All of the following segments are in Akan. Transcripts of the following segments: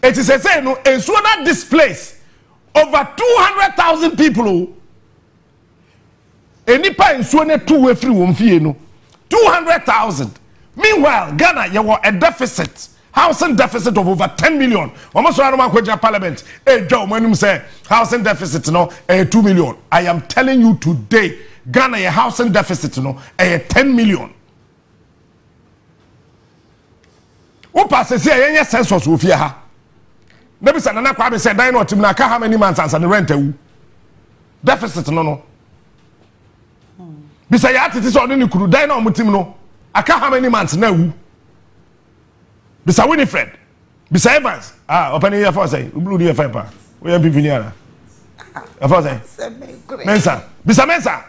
It is a say no and so that displace over 200,000 people. Any pa so na two free won fie no 200,000. Meanwhile, Ghana you were a deficit, housing deficit of over 10 million. Almost around my parliament. Hey Joe, when you say housing deficit no 2 million. I am telling you today, Ghana a housing deficit no 10 million. Opa say yenye census wo fie ha. Nebi say nana kwa be say dan no tim na ka how many months and the rent awu. Deficit no. Bisa ya tete so ni kuru dan na omutim no aka how many months na wu. Bisa Winifred. Bisa Evans. Open here for say. Blue here for pa. We am pipini ara. For say. Mensa. Bisa Mensa.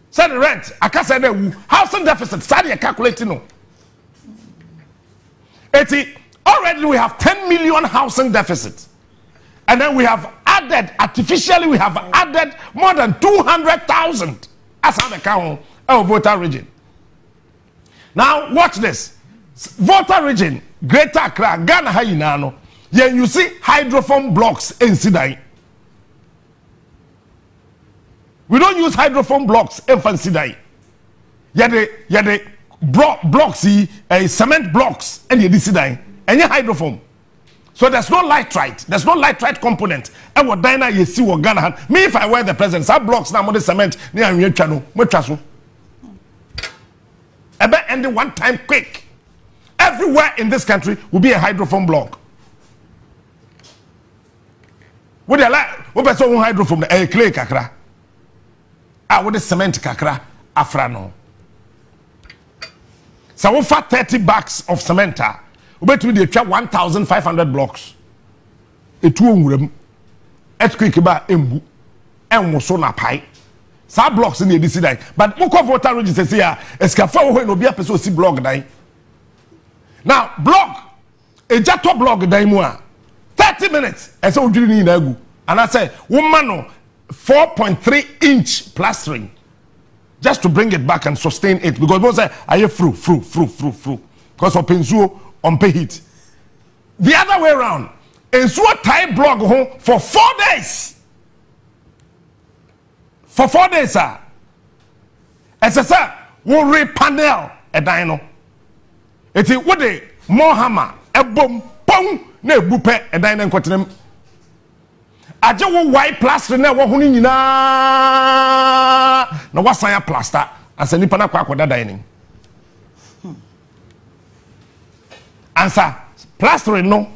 Say the rent aka say na wu. Housing deficit say dey calculate no. Already we have 10 million housing deficit. And then we have added, artificially we have added more than 200,000 as an account of voter region. Now watch this. Voter region, Greater Accra, Ghana Hayinano. Yeah, you see hydrophone blocks in Sidai. We don't use hydrophone blocks in Sidai. Yeah, the blocks, cement blocks, and you Sidai. And your hydrophone. So there's no lightrite. There's no lightrite component. And what Dina you see what Ghana. Me if I were the president, some blocks now more the cement near your channel. Muchaso. Ebe end one time quick. Everywhere in this country will be a hydrophone block. Would you like what person hydrophone a clay kakra? With the cement kakra afrano. So we fat 30 bags of cement. We bet we dey 1,500 blocks. Etu onwurem. Earthquake ba embu. Enwoso na pai. Sa blocks in the city. But moko voter register say ya escafa wo no bia person si block dan. Now block ejato block dan mu a 30 minutes ese odwiri ni na agu. And I say woman no 4.3 inch plastering just to bring it back and sustain it because both say aye fru because of pensuo on pay heat. The other way around, ensuo tie block home for 4 days. For 4 days, sir. As I said, we repanel a dino. It is what a more hammer, a boom, boom, ne bupe a dino and cotton. I just want white plaster now. Who na what's my plaster as a nipana quack with that dining. Answer plastering no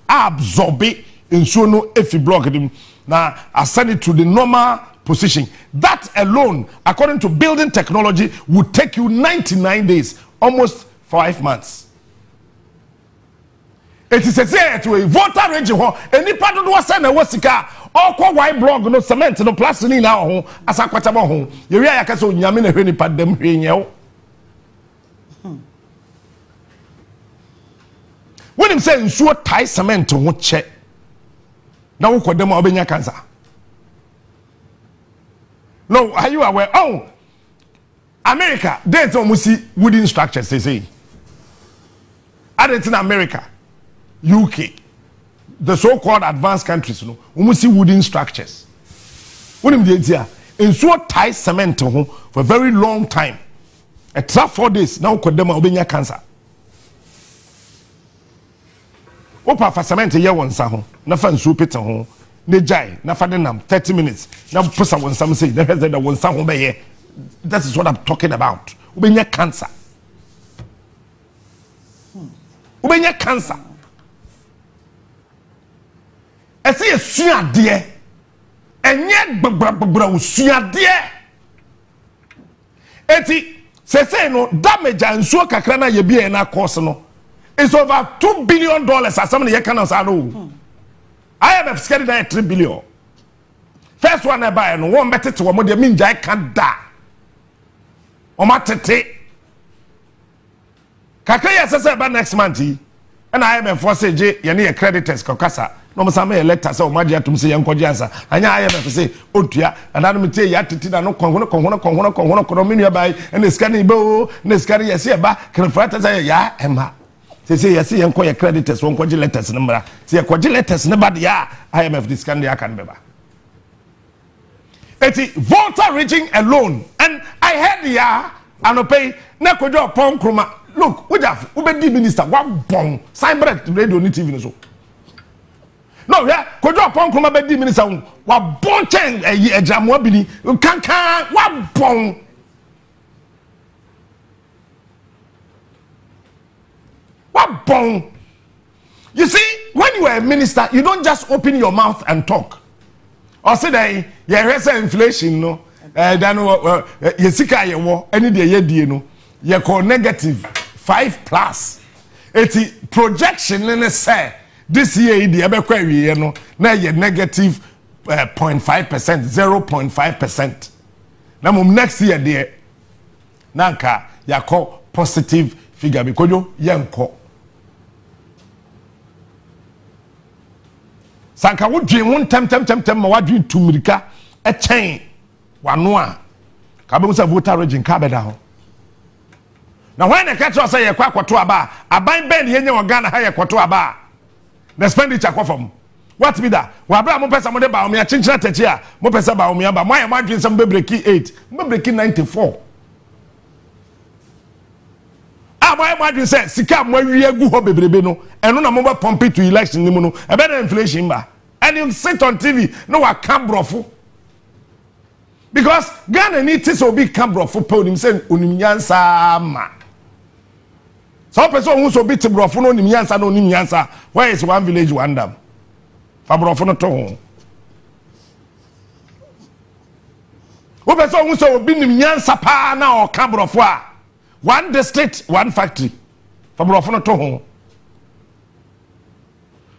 absorb it in so no if you block it now I send it to the normal position. That alone, according to building technology, would take you 99 days, almost 5 months. It is a say to a voter region any part of the send a wasika or white block no cement no plastering now as a quatamo home. You realize so yamina any part them here. When him say so tie cement to check. Now we call them obenya cancer. No, are you aware? Oh, America, they almost see wooden structures, they say. In America, UK, the so-called advanced countries, you know, almost see wooden structures. When him did here, and so tie cement to for a very long time. Except 4 days, now we call them obenya cancer. Opa for cement here one saho na fa nsu peta ho ne jai na fa denam 30 minutes na pusa one some say that the one saho be here. That is what I'm talking about. Ubenya cancer. Ubenya cancer. I say suade enye gbagbra suade eti say no damage ansuo kakra na ye bia na course no. It's over $2 billion as somebody you cannot say no. IMF scared that $3 billion. First one I buy no one better to one more mean I can't die. Omatete. Kakaya says about next month and IMF for say J you need a creditors kokasa. No msame letter so magia tum say yanko jansa. Anya IMF say otua and I me tell ya titi na no konhono kono menu buy and the scanning bo ne scanning yes ba can frata say ya emma. say yes yen ko ye creditors won ko letters no mra say ko letters ne ba dia IMF this can dey aka beba eti Volta region alone and I heard ya anopay na kojo pon kroma look ujaf ubedi minister wa bon cyber radio ni TV no so no yeah kojo pon kroma be di minister wa bon chen ejamo bi ni kankan wa bon you see when you are a minister you don't just open your mouth and talk or say that you inflation no then you sika ye wo any dey ye die no you call negative 5+. Eti projection ne say this year e dey ebekwa wiye no na ye negative 0.5%, 0.5%. na mum next year dey na nka ya call positive figure because ye nko sanka wo dwen won tem ma wadwen tumirika e chen wano a ka be musa Volta region ka beda ho na when e ka tro say ye kwa kwoto aba aban ben ye nya Ghana ha ye kwoto aba the expenditure kwa from what be that wa bra mo pesa mo de ba o me chinchina tachi a mo pesa ba o me aba mo aye madwen sam be breaki 8 mo breaki 94 abaye madwen say sika mo awie agu ho bebrebe no eno na mo ba pump to election ni mu no e be na inflation ba and you sit on TV no wa cambrofo because Ghana need to so big cambrofo podium say onim yansa ma so person who so big brofo no onim yansa no onim yansa where is one village one dam fa brofo no to ho wo person who so obi nim yansa pa na o cambrofo a one district, one factory. Fabrofo to ho.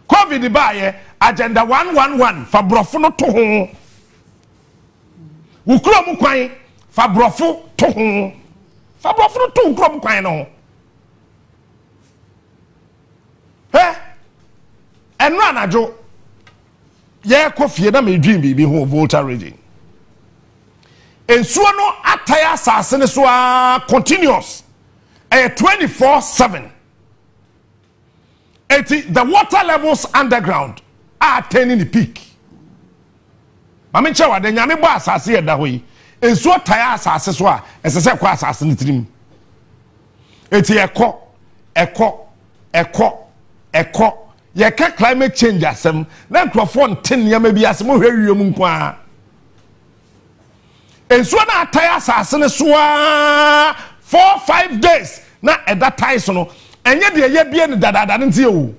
COVID ba agenda 111 fabrofo to ho. Ukuro mu kwan fabrofo to ho. Fabrofo to ukuro mu kwan no. Enro anajo ye kofie na medwin bibi ho Volta region. Ensuo no ataya asase ne so continuous 24/7. The water levels underground are attaining the peak. Mama nchewa de nyame bo asase ye da ho yi. Ensuo taya asase so a esese kwa asase ne tirim. Eko ye ka climate change asem na nkrofo nten nyama bi asem hwe wiem nkwa. Ensuo na ataya asase ne so 4-5 days na eda tai so no enye de ye bie ne dadada ne ntie o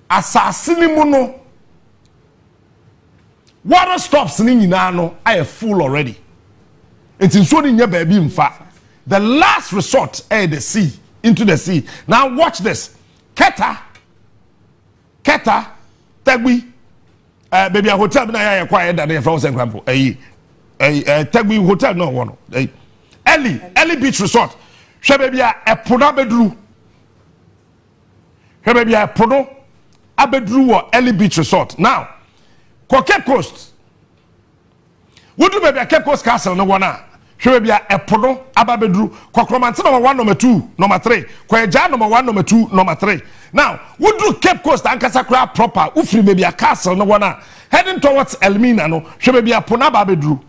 asase ni mu no water stops ni nyina no are full already. It's ensuo ni nya ba bi mfa. The last resort the sea, into the sea. Now watch this. Keta Tagwi baby a hotel na ya kwa da na from Senkrampo Tagwi hotel no one Ellie Beach Resort hwe baby a epono abedru hwe baby a epono abedru wo Ellie Beach Resort. Now ko Cape Coast wodu baby a Cape Coast Castle no one a hwe baby a epono ababedru Kokromante number 1 number 2 number 3 Kwaja number 1 number 2 number 3. Now wodu Cape Coast ankasa kra proper ufri baby a castle no one a heading towards Elmina no hwe baby a pona ababedru.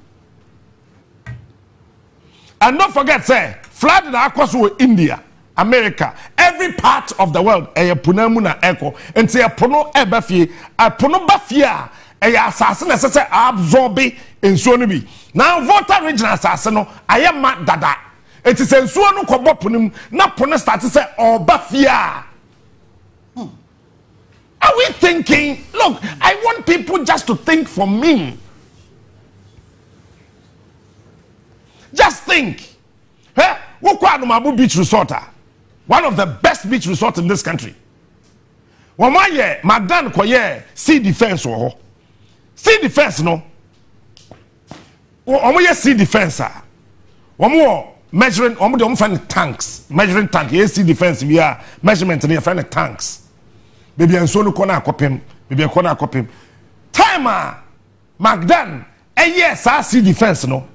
And don't forget, say, flood in across India, America, every part of the world, a punamuna echo, and say a pono ebafi, a pono bafia, a assassin, as I say, absorbe in Sonibi. Now, Volta regional assassin, I am mad dada. It is in Suano Kobopunum, not pona start to say, or bafia. Are we thinking? Look, I want people just to think for me. Just think. Wokwa Beach Resort, one of the best beach resorts in this country. Wamaye, Magdan Koye, sea defense or sea defense no. Omoye sea defense. Omo measuring omo find tanks, measuring tank. Yes, sea defense via measurement and find tanks. Baby and so no corner copim, baby a corner copim. Timer Magdan, yes, I sea defense no.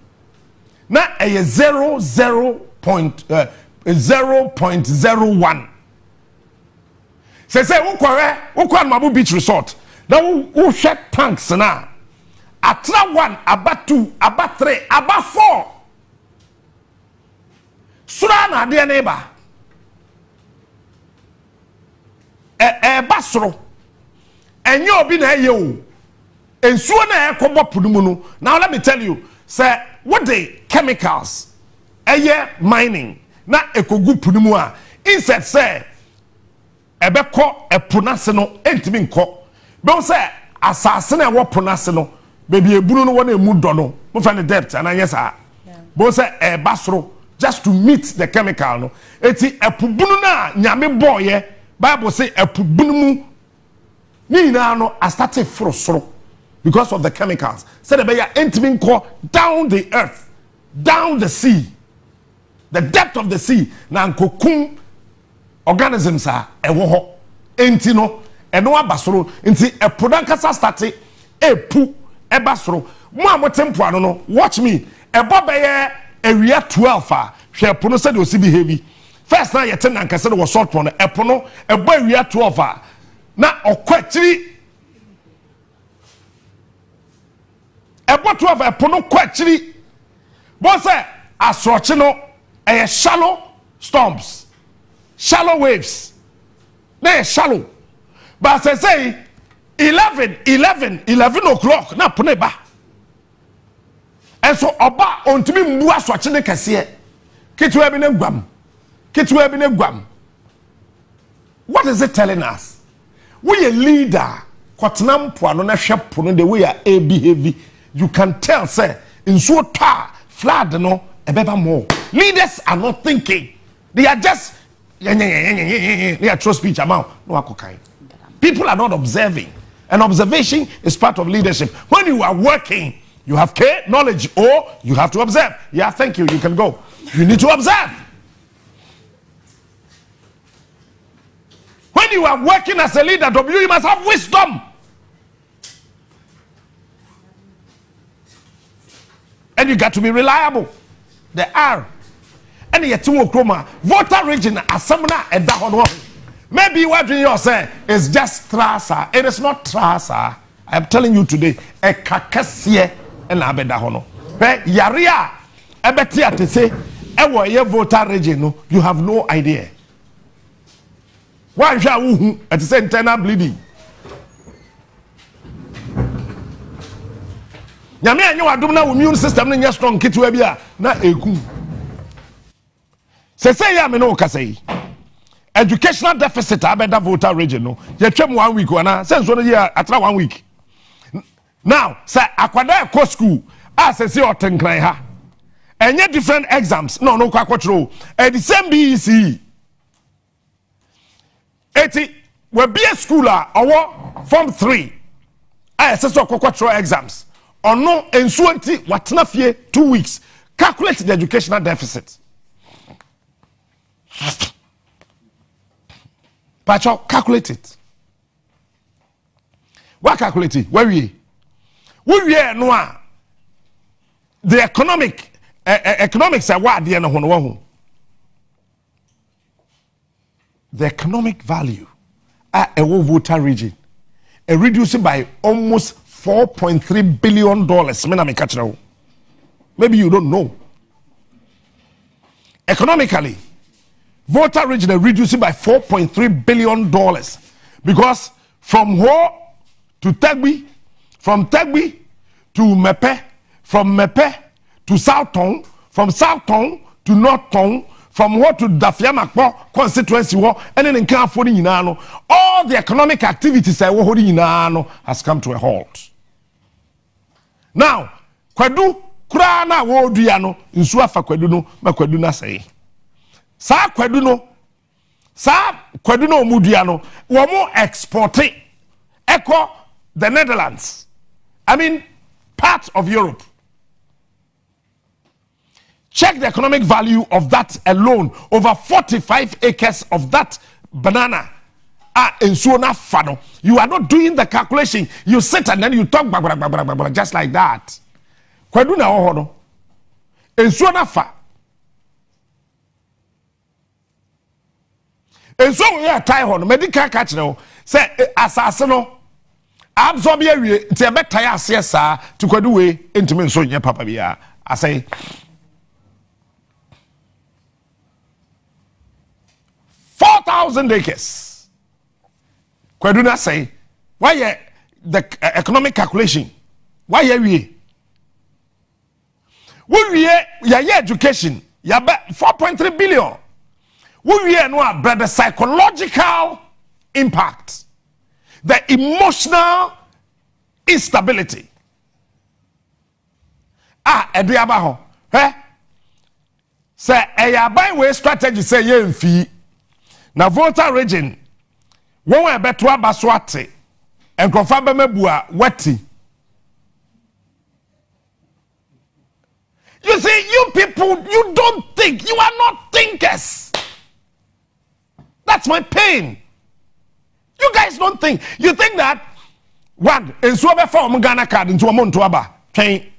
Na a 0.01 say ukwa Mabu Beach Resort. Now who shed tanks na atra 1, aba 2, aba 3, aba 4. Surana dear neighbor. Basro. And you be there you. And soon I come up Pudumuno. Now let me tell you, sir, what the chemicals mining na ekogu Pudumua. Instead, say ebeko epunaseno entimi nko. Be say asase na wo punaseno baby ebunu no wona emu dono. Mo fa the depth and yes ah. Bo say basro just to meet the chemical no. Eti epubunu na nyame boye Bible say epubunu mu ni na no I started frosoro because of the chemicals. Say the beya entimi nko down the earth, down the sea. The depth of the sea na nkokum organisms are ewo ho enti no eno abasoro enti epodankasa start epu ebasoro mo amotempo ano no watch me ebobe area 12 a hwe epo no said o si behave first na yete nankase no salt one epo no ebo area 12 a na okwachiri ebo 12 epo no kwachiri bo say asroche no shallow storms, shallow waves. They shallow. But as I say, 11 o'clock, na puneba. And so, Oba on to me, Mua swatching the cassia. Kitu ebine guam. Kitu ebine guam. What is it telling us? We a leader. Kwatnam puano na shepuno the way a behave. You can tell, say, in so tar, flood no. More. Leaders are not thinking. They are just they are trust speech amount. No akokai. People are not observing. And observation is part of leadership. When you are working, you have care, knowledge, or you have to observe. Yeah, thank you. You can go. You need to observe. When you are working as a leader, you must have wisdom. And you got to be reliable. The R. And yet, to Okroma, voter region, Asamna, and Dahon. Maybe what you say is just Trasa. It is not Trasa. I am telling you today, a Kakasie and Abedahono. Yaria, Abetia to say, Ewa ye voter region, you have no idea. Why shall you at the same time bleeding? Nyame anyo adom na immune system no nya strong kitu bia na eku say ya me no kasai educational deficit abeda voter region no ye twem 1 week wana sense no ye atra 1 week now say akwada ko school as say otenkran ha enye different exams no kwakotro the same BEC eti we be a school owo form 3 as say kwakotro exams or no ensuanti watna fie 2 weeks calculate the educational deficit Pacho calculate it what calculate it where we no the economics are what the no the economic value at a voter region reduced by almost $4.3 billion. Maybe you don't know. Economically, voter region reducing by $4.3 billion because from Ho to Tegbi, from Tegbi to Mepe, from Mepe to South Town, from South Town to North Town, from what to Dafiamakpo constituency war, and then in California, all the economic activities has come to a halt. Now, Kwadu Krana Wodiano, in Suafa Kwaduno, Makwaduna say. Sa Kwaduno Mudiano, were more exporting echo the Netherlands. I mean, part of Europe. Check the economic value of that alone. Over 45 acres of that banana are in Suona Fano. You are not doing the calculation. You sit and then you talk just like that. Kwaduna ohono. In Suona Fa. And so we are tie on medical catch now. Say assassin absorb ye to a better yes to go way into me so your papa be I say 4,000 acres. Kwaduna say why the economic calculation why we education ya 4.3 billion. We know about the psychological impact, the emotional instability. Ediabaho, say a buy way strategy say ye fee. Na Volta region, one way betwa baswate, and confirm mebua weti. You see, you people, you don't think, you are not thinkers. That's my pain. You guys don't think. You think that one in Swaba form Ghana card into a Montuaba train.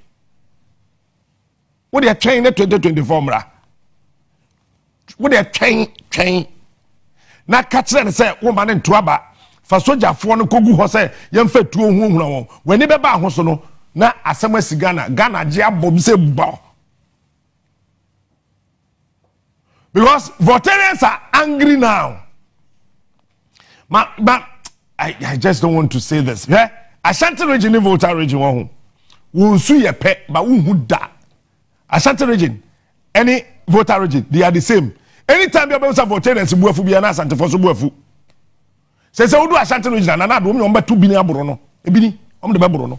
What they are trained at 2024? What they are train. Now catch them and say, woman in Tuaba for soldier for no Kogu Hose, young fed 2 home. When they buy Hosono, now as some Ghana, Jab Bobse Bow. Because Voltarians are angry now. I just don't want to say this. Yeah? Ashanti region, Volta region, won't see a pet, but who da. Ashanti region, any Volta region, they are the same. Anytime you have Voltarians, you will be an Ashanti for Subufu. Say, so do Ashanti region, and I don't know 2 billion Bruno. A bini, the Babrono.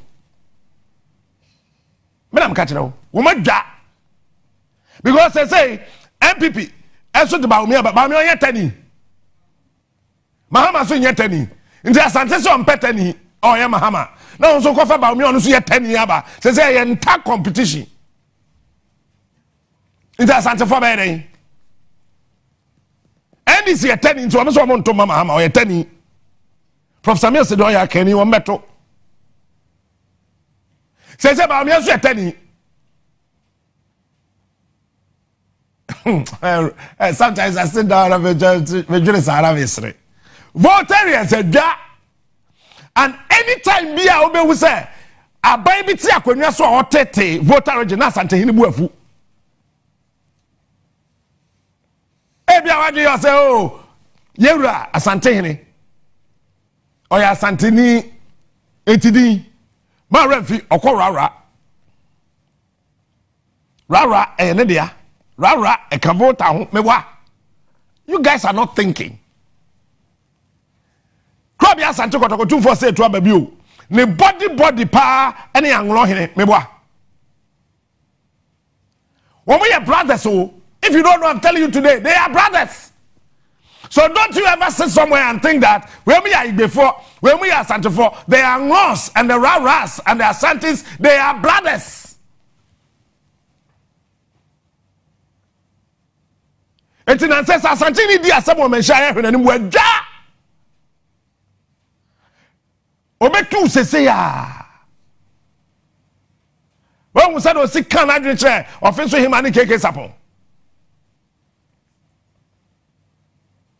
Madam Catcher, woman da. Because they say, MPP. Eso de ba me on tani mahama so tani nti asante so mpetani o ye mahama na so kofa ba me on so tani aba say ye nta competition nti asante for be den ndc ye tani nti o me so mo nto mahama o ye tani Professor Samuel se do ya kani o meto say ba me so tani. Sometimes I sit down and Voltarians said that, and anytime be a we say a baby tia when you saw tete Voltarian Santa Hinibuafu. Ebia what you say, oh, Yura Asante or ya Santini 80D, my refi or Rara and Nadia. Rara, a Kavota, mewa. You guys are not thinking. Krabia Santo got 2 for say to a baby. Ne body pa any anglo hine mewa. When we are brothers, so if you don't know, I'm telling you today, they are brothers. So don't you ever sit somewhere and think that when we are before, when we are Santo for, they are Ngos and the Raras and the Asantis, they are brothers. It's an ancestor Santini dia some men share when we ja. Obetu se ya. When we said o si kan adwenche offense him ani keke sapon.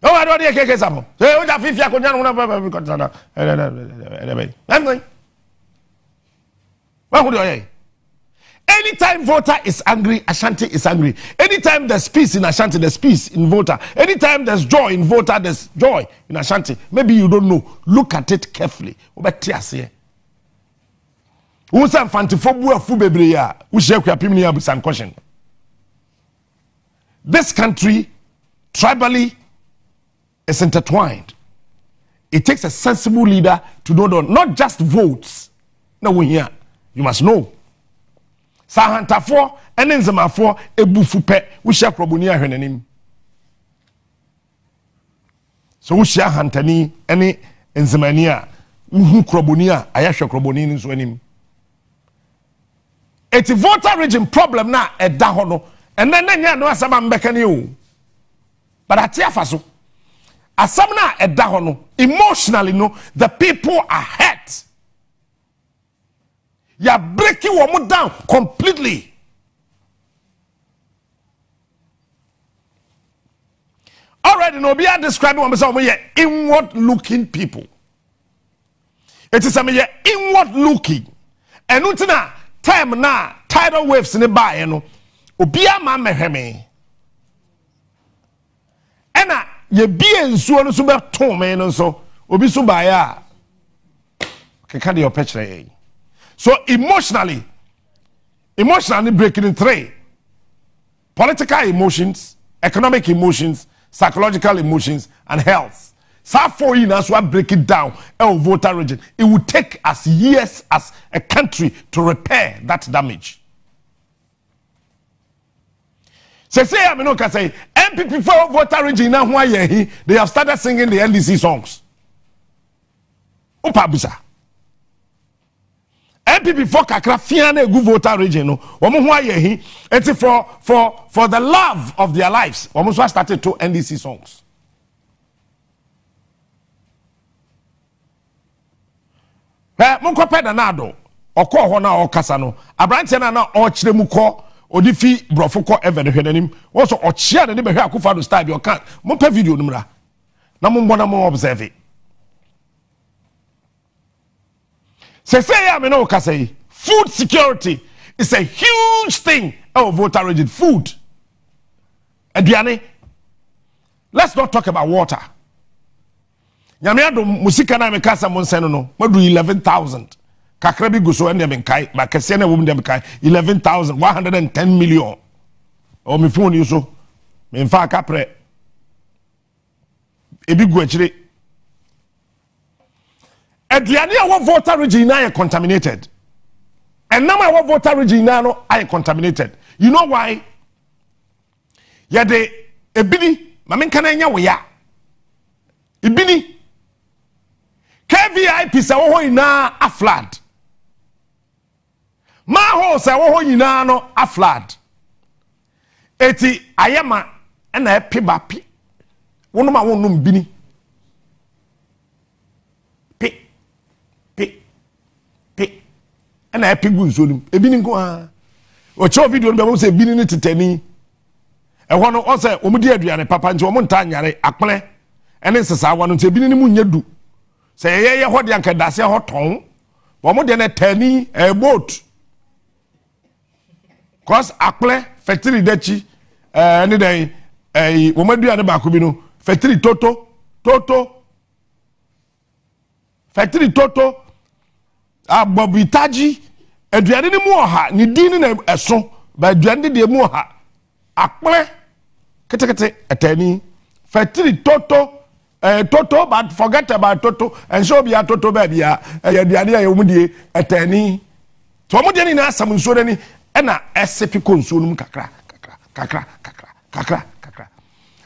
No I don't keke sapon. Say o ja fifia ko nya no na ko tsana. What would you anytime Volta is angry, Ashanti is angry. Anytime there's peace in Ashanti, there's peace in Volta. Anytime there's joy in Volta, there's joy in Ashanti. Maybe you don't know. Look at it carefully. This country, tribally, is intertwined. It takes a sensible leader to know not just votes. No, we here. You must know. Sahantafo ene nzemafo ebufu pe wo hia kroboni ahwenanim so wo hia hantani ene nzemani a wo kroboni a ayahwe kroboni nso anim eti Volta region problem na eda ho no ene na nya no asaba mbekani o but atiafa so asam na eda ho no emotionally no the people are hurt. You are breaking one down completely. already no be describing one person we inward looking people. It is a inward looking. And untina time na tidal waves in the bay no obia ma meheme. Ena ye bie nsuo no so be ton me no so obi so ba ya keka de your picture. So emotionally breaking in three: political emotions, economic emotions, psychological emotions, and health. So for you, that's why break it down. El voter region. It would take us years as a country to repair that damage. Say I mean, okay, say MPP for voter region now. Why they have started singing the NDC songs. Opa busa. MPP for kakra fiane gu voter region no. Womo why it's for the love of their lives. Womo so started to NDC songs. Monko peda na do okọ ho na okasa no abranche na okire mu kọ odifi brofo kọ even hwedanim wo so ochia ne be hwe Akufo Addo style bi oka mo pa video numra na mo mbona mo observe say ya me no okasa yi food security is a huge thing of voter region. Food aduane, let's not talk about water. Nyamiado musika na mekasa monseno no madu 11,000 kakra bi guso ende menkai ba kese na wum dem kai 11,110 million o me phone yuso me mfa kapre ebi gu akire aduane a wo voter region na contaminated, and now our voter region na no are contaminated. You know why? Ya de ebini mamenka na nya wo ya ebini KVIP sa wo ina a flood. Ma ho sa wo ina no a flood. Eti ayama na epi ba pi. Wono ma wonu mbini. Pi. Na epi gu nso nim. Ebini nko a. O cho video no be mo se ebini ni tetani. E ho no o se o mu di aduane papa nti o mu nta nyare akpele. Ene sesa wa no nti ebini ni mu nyadu. Say ye hodi anka dase ho ton wo mo de na tani a boat cause akple factory dachi ni den wo madu ane ba ko bi no factory toto factory toto abobitaji aduane ni mu oha ni din na eso ba aduane de mu oha akple kete atani factory toto Toto, but forget about Toto and show me a Toto baby. The idea you would be attorney. So, I'm going to some so any and a SCP consum kakra.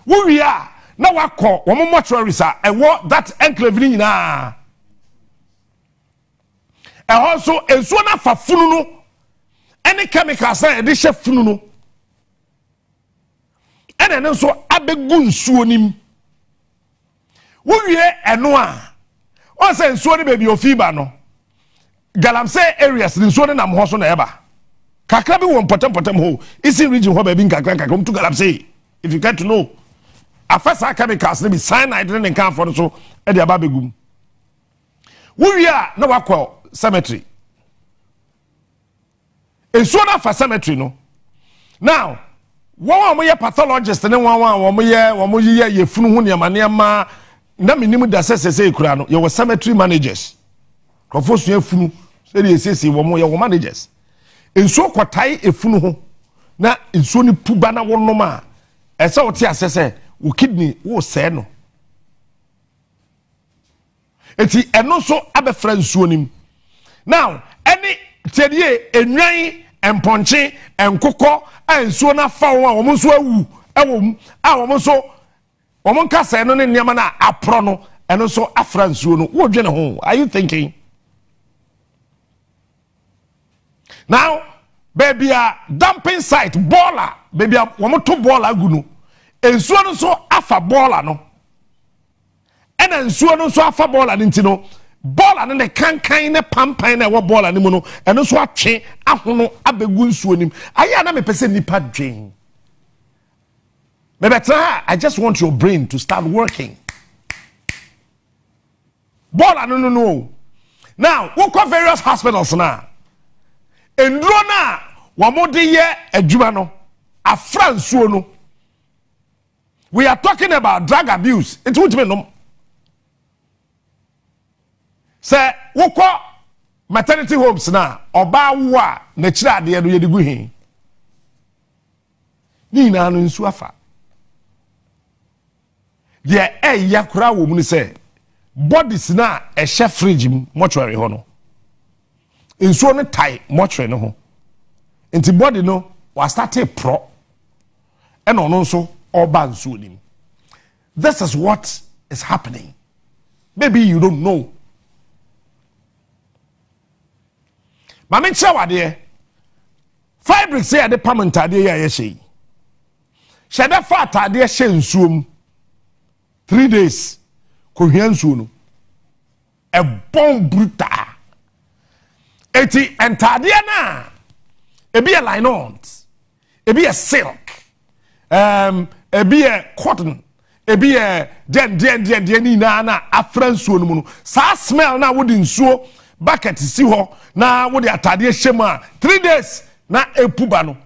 We are now. I call one more mortuary, sir, and what that enclave na. And also, a zona for fununu, any chemical say, this chef fununu. And then also, abegun suonim. Wuye enwa o se nsuo ne baby ofiba no galamsey areas nsuo ne nam ho so na eba kakra bi won potem ho isi region ho baby kakra to galamsey if you get to know afasa chemicals ne bi cyanide ne kan for so e de aba begum wuye na wakọ cemetery nsuo na fa cemetery no now won mo ye pathologist ne won mo ye funu ho ne ma na minimu da sese kura no ye cemetery managers kofosu efunu se de sese wo mo ye wo managers enso kwatai efunu ho na enso ni puba na wonom a ese wo te asese wo kidney wo se no eti eno so abefra enso nim now any tedie enwan emponche enkokọ enso na fa wo mo so awu ewom a wo so Woman kasa no ne nyama na apro no eno so afra nsuo no wo dwene ho. Are you thinking? Now baby a dumping site baller baby a woman to baller gu no ensuo no so afa baller no ena ensuo no so afa baller nti no baller no ne kankan ne pampan na wo baller ne mu no eno so atwe ahono abegu nsuo nim aya na me pese nipa dwen I just want your brain to start working. Ball, I don't know. Now, we got various hospitals now. And Rona, Wamodi ye Ejumano, a France no. We are talking about drug abuse. It would be no. Say, we got maternity homes now. Oba wa nechira de edu yedigu hin. Ni na anu nsu afa. Ye yakura wo mu ni say bodies na a chef fridge mortuary ho no. Nsuo no tie mortuary no ho. Nti body no was started pro. And ono nso oba nsuo nim. This is what is happening. Maybe you don't know. Mama nchewa de fabric say ade pamenta de ya ye Shada fata de hye nsuom 3 days ko hia nsuo no e bon bruta eti entade na e be linons e be silk e be cotton e be den ni na afra nsuo no mu no sa smell na wo de nsuo bucket si ho na wo de atade hye ma 3 days na epuba no.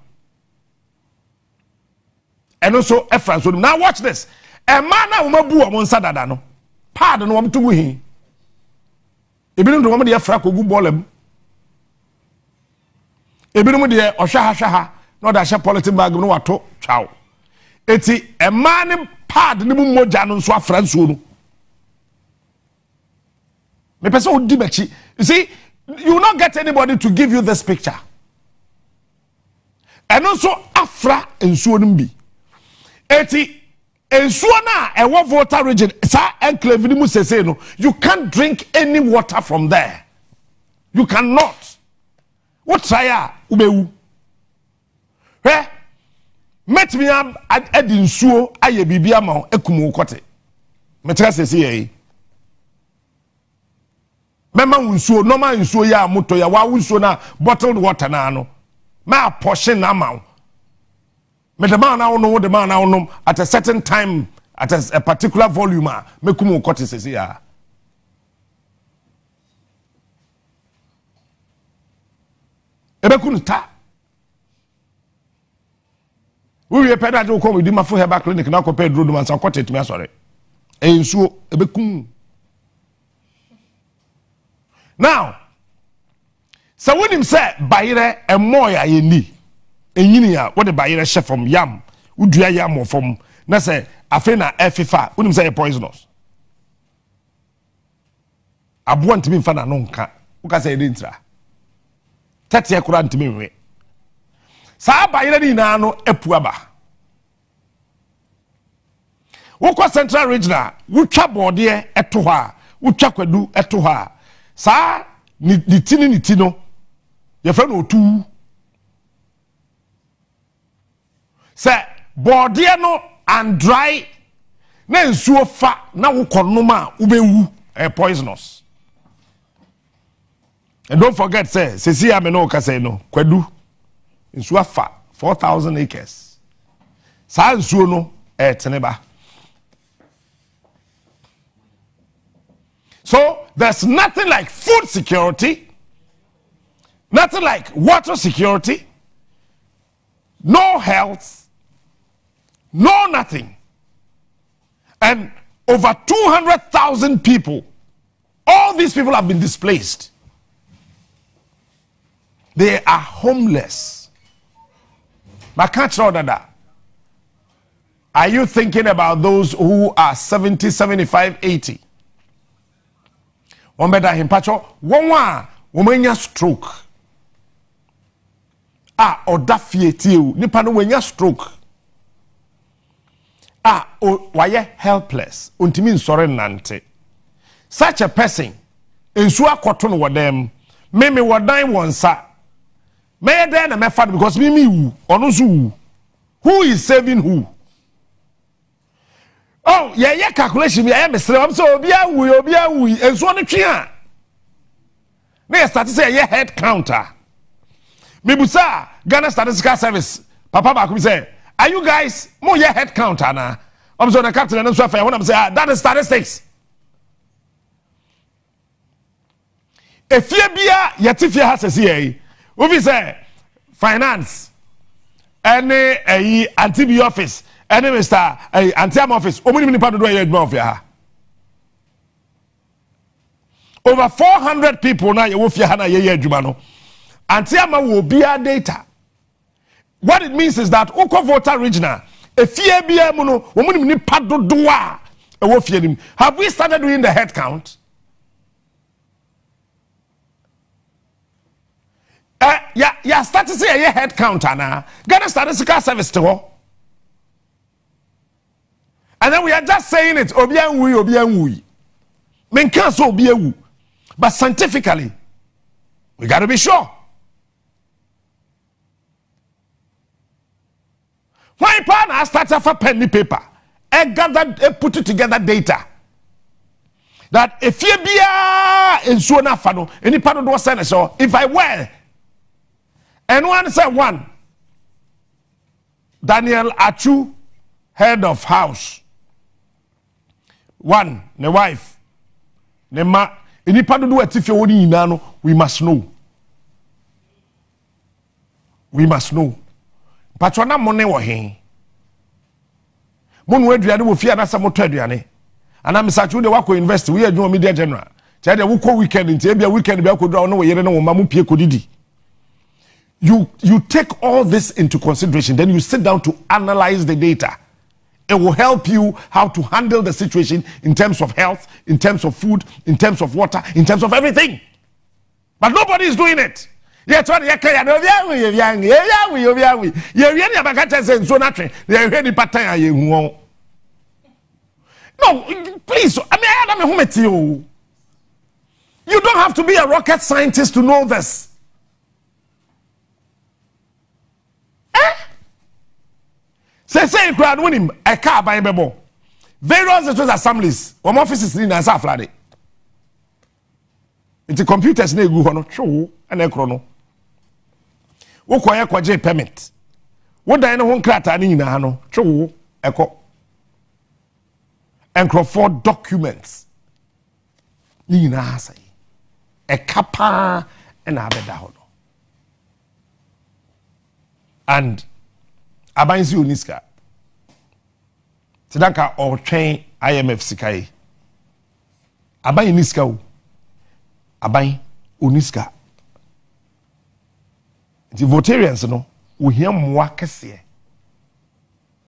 And also a France. Now watch this. A man now mabu amon sadada no. Pardon no to he. Ebinu do woman de afra kogu bolem. Ebinu mo de ohwa no da hye politin bag no wato twaw. Eti a man pardon ni mu moja no so afra nsuo no. Me pese odi bachi. You see, you will not get anybody to give you this picture. And also afra nsuo no bi. Eti ensuo na ewo water region sa enclave ni mu sese no, you can't drink any water from there. You cannot. What try a ubewu. Met me am edi nsuo aye bibia ma ekumu kote. Metra sese ye. Mema nsuo normal nsuo ya moto ya wa nsuo na bottled water na no. Ma portion na ma. Me the man now know the man now know at a certain time at a particular volume me kumu kote sese ya. Ebe kunu ta. We peda jo ko we di mafo heba clinic na ko pedro do man sa kote tumi asore. Ensuo ebe kumu. Now, so when him say bayire e moya ye ni enyini ya what the bayire chef from yam udua yam from na say afi na efifa when him say poisonous abo ntimi mfa na no nka uka say dey ntra tete ekura ntimi nwe sa bayire ni na no epuaba woko central regional wutwa bode eto ha wutwa kwadu eto ha sa ni tini no ye fa no otu say body no and dry na nsuo fa na wo konoma ubewu poisonous. And don't forget say see am no ka say no kwadu nsuo fa 4,000 acres sa nsuo no teneba. So there's nothing like food security, nothing like water security, no health, no nothing. And over 200,000 people, all these people have been displaced. They are homeless. But can't show that. Are you thinking about those who are 70, 75, 80? One better him pacho, one womenya stroke. Oda fietieu, nipa no wenya stroke. Waye helpless, untimi nsore nante. Such a person, ensu akoto no wadem, me wadan wonsa. Me dey na me fad because me wu, ono so wu. Who is saving who? Oh, yeah, calculation. I am so obia wu, and so on the tree. They start to say, head counter. Mibusa, Ghana Statistical Service, Papa Bakum say, Are you guys more your head count, Anna? I'm so the captain and so when I'm saying that is statistics. If you be a Yatifia has a CA, we say finance, any anti office, any Mr. Anti-Am office, only part of the over 400 people now you will fear Hana Ye Jumano. Anti-Am will be a data. What it means is that Oko voter regional, if you be a mono, woman pado doa, a wolf him. Have we started doing the head count? Yeah, start to say a head count, Anna. Get a statistical service to her. And then we are just saying it, Obian. Men can't so be a woo. But scientifically, we got to be sure. Why partner started for penny paper and gathered put it together data that if you be in so enough any part of the senate so if I were and one said one Daniel Achu, head of house, one the wife the ma any part of the if you only nano we must know Patrona money wa hen. Mon we aduane wo fia na samo to aduane. Ana misachu de wako invest we adwuma media general. Che de wo ko weekend nti e bia weekend bia kodu no wo yere no wo ma mu pie kodidi. You take all this into consideration, then you sit down to analyze the data. It will help you how to handle the situation in terms of health, in terms of food, in terms of water, in terms of everything. But nobody is doing it. Yes, what you can do, no, please, I mean, you don't have to be a rocket scientist to know this. Say you crowd winning a car by Bebo. Various assemblies, or offices in a Friday. It's a computers ne go no show and a chrono. Wo kwaya kwaje permit. Wo dan ne ho nkrata ne nyina no show eko. For documents. Ni nyina say. E kapa and abeda ho no. And abansi uniska. Tidanka or train IMF sikai. Aban niska o. Aban uniska. The votarians no we hear mwa kese